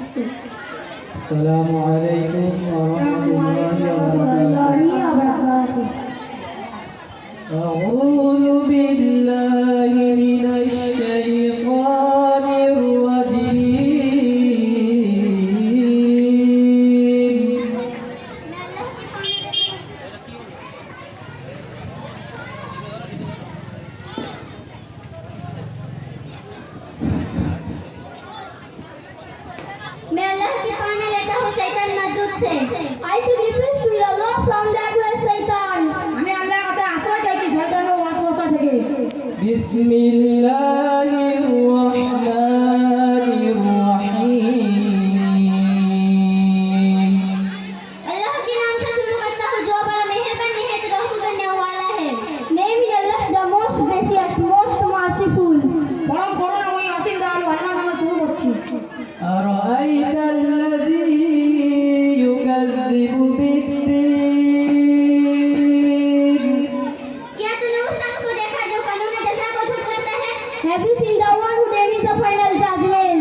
السلام عليكم ورحمة الله وبركاته. أعوذ بالله من الشيطان الرجيم. May Allah की पाने लेता हूँ शैतान मर्दूद से. I seek refuge to Allah from the accursed Satan. আমি আল্লাহর কাছে আশ্রয় চাইছি শয়তানের ওয়াসওয়াসা থেকে। بسم الله الرحمن الرحيم. अल्लाह के नाम से शुरू करता हूँ जो बड़ा मेहरबान निहायत रहम करने वाला है. Name in Allah the most gracious, most merciful. পরম করুণাময়ী অসীম দয়ালু আল্লাহর নামে শুরু করছি। أرأيت الذي يكذب بالدين. क्या तूने उस शख्स को देखा जो कानून जज़ा को झुटलाता है? Have you seen the one who delivers the final judgment?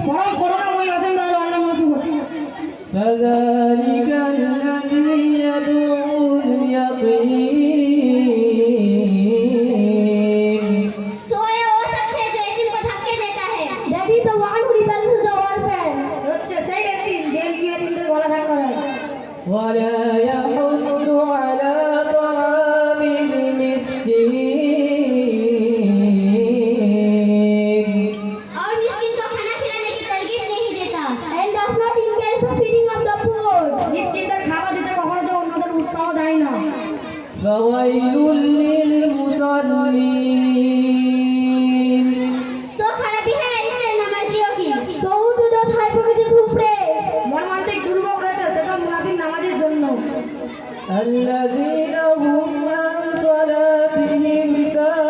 পরম করুণাময়ী অসীম দয়ালু আল্লাহর নামে শুরু করছি। فذلك الذي يدعو اليتيم. तो ये वो शख्स है जो यतीम को धक्के देता है. That is the one who repulses the orphan. হচ্ছে সেই এতিম যে এতিমদের গলা ধাক্কা দেয়। ولا يحض على طعام المسكين. और मिस्किन को खाना खिलाने की तरगीब नहीं देता. And does not encourage the feeding of the poor. মিসকিনদের খাবার দিতে কখনো যে অন্যদের উৎসাহ দেয় না। فويل للمصلين. तो खराबी है इससे नमाजियों की. So to those hypocrites who pray. মর্মান্তিক দুর্ভোগ রয়েছে সেসব মুনাফিক নামাজের জন্য। الذين هم عن صلاتهم ساهون.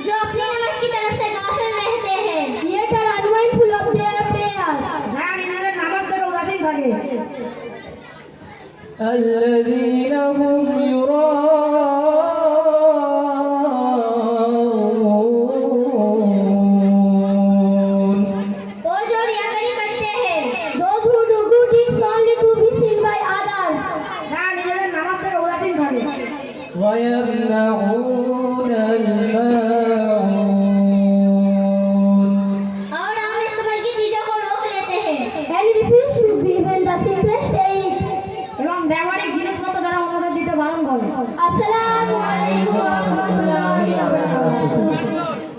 जो अपनी नमाज की तरफ से गाफिल रहते हैं. Yet are unmindful of their prayers. যারা নিজেদের নামাজ থেকে উদাসীন থাকে। الذين هم يراءون.